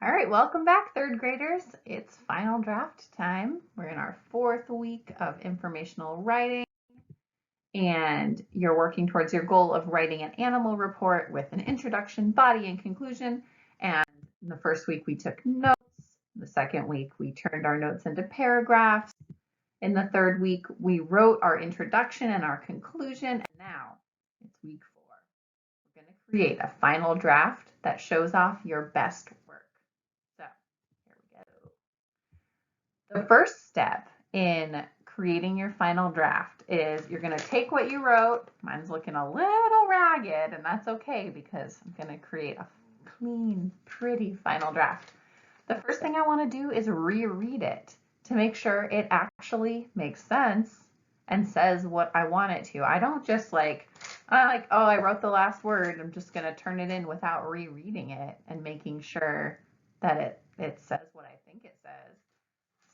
All right, welcome back, third graders. It's final draft time. We're in our fourth week of informational writing, and you're working towards your goal of writing an animal report with an introduction, body, and conclusion. And in the first week, we took notes. The second week, we turned our notes into paragraphs. In the third week, we wrote our introduction and our conclusion. And now it's week 4. We're going to create a final draft that shows off your best work. So here we go. The first step in creating your final draft is you're going to take what you wrote. Mine's looking a little ragged, and that's okay because I'm going to create a clean, pretty final draft. The first thing I want to do is reread it to make sure it actually makes sense and says what I want it to. I don't just oh, I wrote the last word. I'm just going to turn it in without rereading it and making sure that it says what I think it says.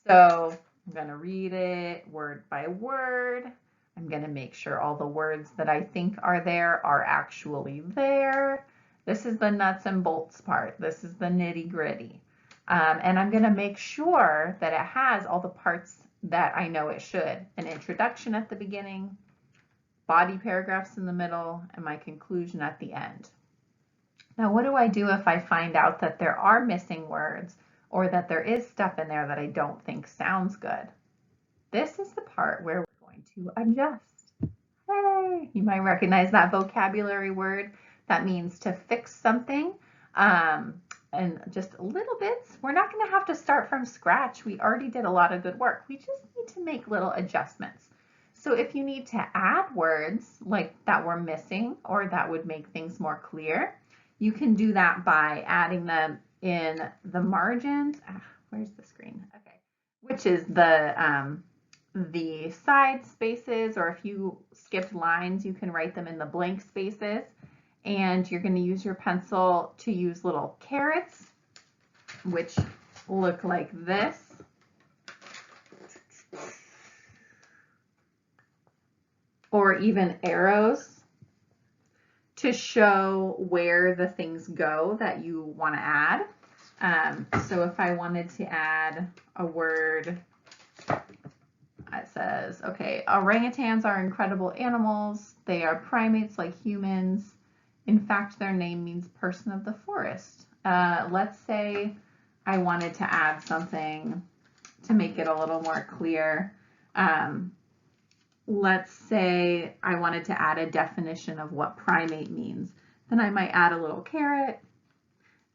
So I'm going to read it word by word. I'm going to make sure all the words that I think are there are actually there. This is the nuts and bolts part. This is the nitty gritty. And I'm going to make sure that it has all the parts that I know it should. An introduction at the beginning, body paragraphs in the middle, and my conclusion at the end. Now, what do I do if I find out that there are missing words or that there is stuff in there that I don't think sounds good? This is the part where we're going to adjust. Hey, you might recognize that vocabulary word. That means to fix something. And just little bits. We're not going to have to start from scratch. We already did a lot of good work. We just need to make little adjustments. So if you need to add words like that were missing or that would make things more clear, you can do that by adding them in the margins. Where's the screen? Okay. Which is the side spaces, or if you skipped lines, you can write them in the blank spaces. And you're going to use your pencil to use little carrots, which look like this. Or even arrows to show where the things go that you want to add. So if I wanted to add a word, it says, okay, orangutans are incredible animals. They are primates like humans. In fact, their name means person of the forest. Let's say I wanted to add something to make it a little more clear. Let's say I wanted to add a definition of what primate means. Then I might add a little caret,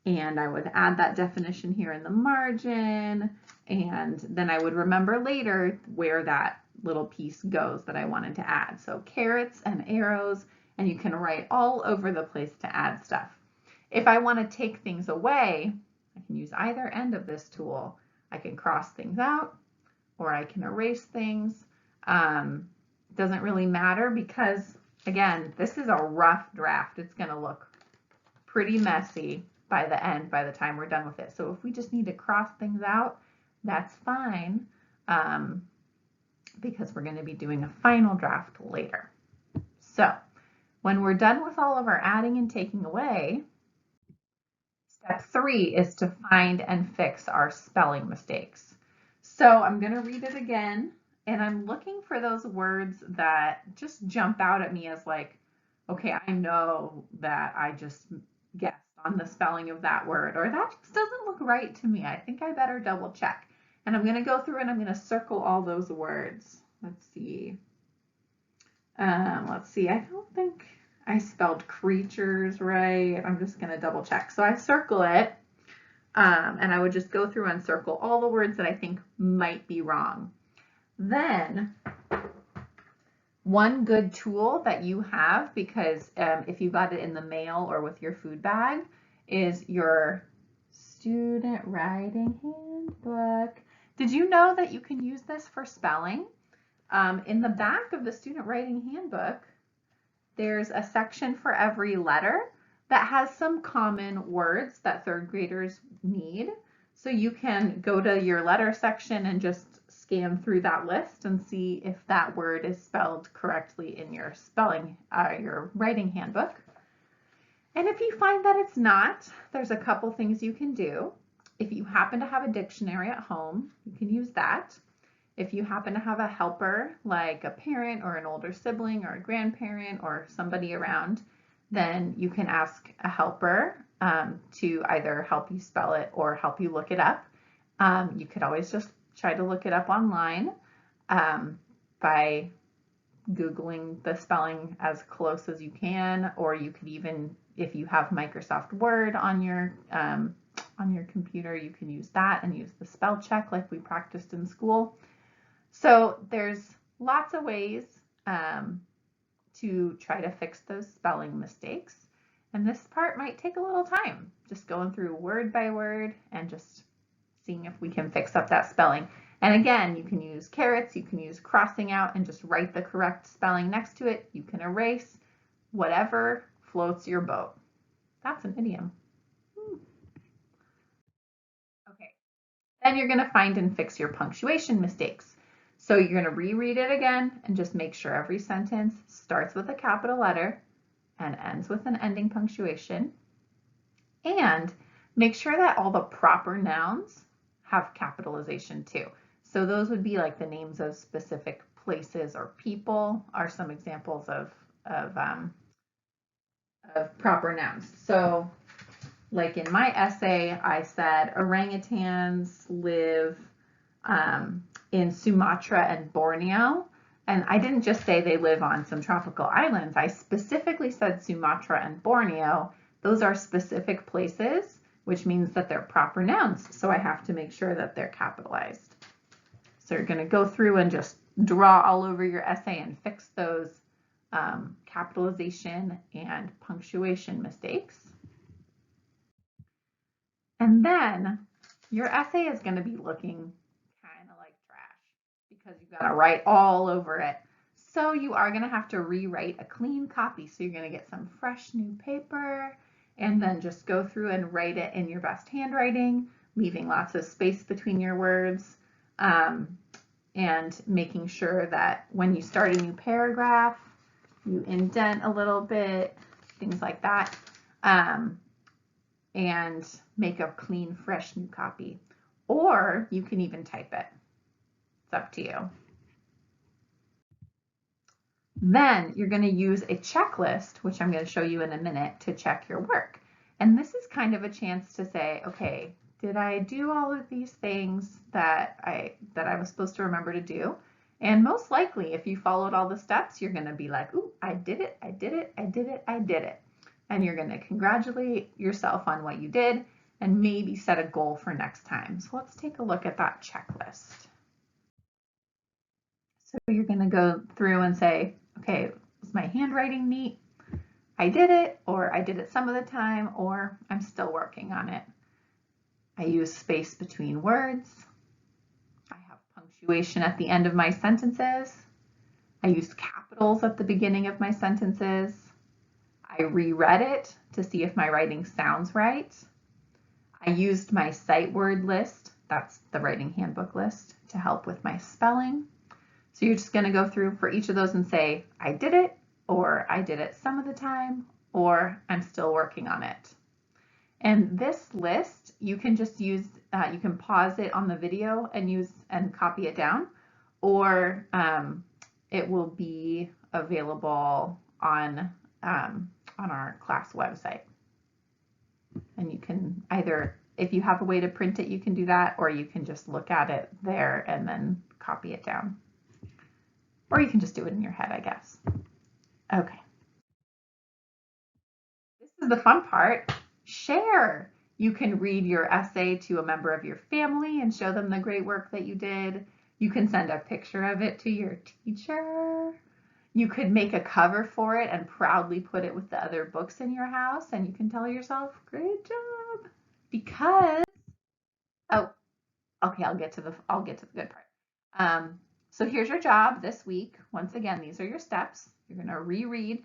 and I would add that definition here in the margin, and then I would remember later where that little piece goes that I wanted to add. So carrots and arrows, and you can write all over the place to add stuff. If I want to take things away, I can use either end of this tool. I can cross things out, or I can erase things. Doesn't really matter because, again, this is a rough draft. It's going to look pretty messy by the end, by the time we're done with it. So if we just need to cross things out, that's fine, because we're going to be doing a final draft later. So when we're done with all of our adding and taking away, step 3 is to find and fix our spelling mistakes. So I'm going to read it again, and I'm looking for those words that just jump out at me as like, okay, I know that I just guessed on the spelling of that word, or that just doesn't look right to me. I think I better double check. And I'm going to go through and I'm going to circle all those words. Let's see. I don't think I spelled creatures right. I'm just going to double check. So I circle it, and I would just go through and circle all the words that I think might be wrong. Then one good tool that you have, because if you got it in the mail or with your food bag, is your student writing handbook. Did you know that you can use this for spelling? In the back of the student writing handbook, there's a section for every letter that has some common words that third graders need. So you can go to your letter section and just scan through that list and see if that word is spelled correctly in your your writing handbook. And if you find that it's not, there's a couple things you can do. If you happen to have a dictionary at home, you can use that. If you happen to have a helper, like a parent or an older sibling or a grandparent or somebody around, then you can ask a helper to either help you spell it or help you look it up. You could always just try to look it up online by Googling the spelling as close as you can, or you could even, if you have Microsoft Word on your computer, you can use that and use the spell check like we practiced in school. So there's lots of ways to try to fix those spelling mistakes. And this part might take a little time, just going through word by word and just seeing if we can fix up that spelling. And again, you can use carets, you can use crossing out and just write the correct spelling next to it. You can erase whatever floats your boat. That's an idiom. Okay, then you're gonna find and fix your punctuation mistakes. So you're gonna reread it again and just make sure every sentence starts with a capital letter and ends with an ending punctuation. And make sure that all the proper nouns have capitalization too. So those would be like the names of specific places or people are some examples of proper nouns. So like in my essay, I said orangutans live in Sumatra and Borneo. And I didn't just say they live on some tropical islands. I specifically said Sumatra and Borneo. Those are specific places, which means that they're proper nouns. So I have to make sure that they're capitalized. So you're going to go through and just draw all over your essay and fix those capitalization and punctuation mistakes. And then your essay is going to be looking kind of like trash because you've got to write all over it. So you are going to have to rewrite a clean copy. So you're going to get some fresh new paper and then just go through and write it in your best handwriting, leaving lots of space between your words, and making sure that when you start a new paragraph, you indent a little bit, things like that, and make a clean, fresh new copy. Or you can even type it. It's up to you. Then you're going to use a checklist, which I'm going to show you in a minute, to check your work. And this is kind of a chance to say, okay, did I do all of these things that I was supposed to remember to do? And most likely, if you followed all the steps, you're going to be like, ooh, I did it, I did it, I did it, I did it. And you're going to congratulate yourself on what you did and maybe set a goal for next time. So let's take a look at that checklist. So you're going to go through and say, okay, is my handwriting neat? I did it, or I did it some of the time, or I'm still working on it. I use space between words. I have punctuation at the end of my sentences. I used capitals at the beginning of my sentences. I reread it to see if my writing sounds right. I used my sight word list, that's the writing handbook list, to help with my spelling. So you're just going to go through for each of those and say, I did it, or I did it some of the time, or I'm still working on it. And this list, you can just use, you can pause it on the video and use and copy it down, or it will be available on our class website. And you can either, if you have a way to print it, you can do that, or you can just look at it there and then copy it down. Or you can just do it in your head, I guess. Okay. This is the fun part. Share. You can read your essay to a member of your family and show them the great work that you did. You can send a picture of it to your teacher. You could make a cover for it and proudly put it with the other books in your house, and you can tell yourself, great job. Because, oh, okay, I'll get to the good part. So here's your job this week. Once again, these are your steps. You're going to reread.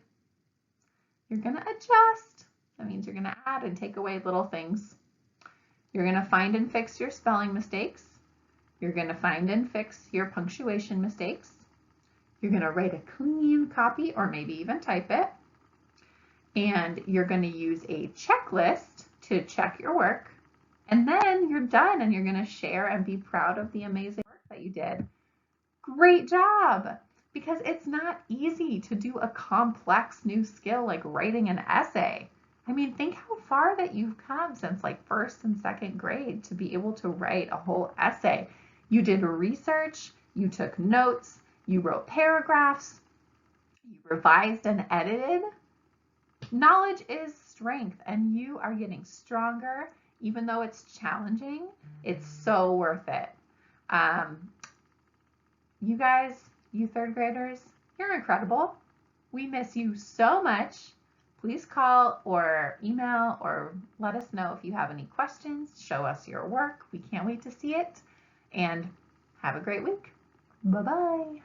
You're going to adjust. That means you're going to add and take away little things. You're going to find and fix your spelling mistakes. You're going to find and fix your punctuation mistakes. You're going to write a clean copy or maybe even type it. And you're going to use a checklist to check your work. And then you're done and you're going to share and be proud of the amazing work that you did. Great job! Because it's not easy to do a complex new skill like writing an essay. I mean, think how far that you've come since like first and second grade to be able to write a whole essay. You did research, you took notes, you wrote paragraphs, you revised and edited. Knowledge is strength, and you are getting stronger. Even though it's challenging, it's so worth it. You guys, you third graders, you're incredible. We miss you so much. Please call or email or let us know if you have any questions. Show us your work. We can't wait to see it. And have a great week. Bye-bye.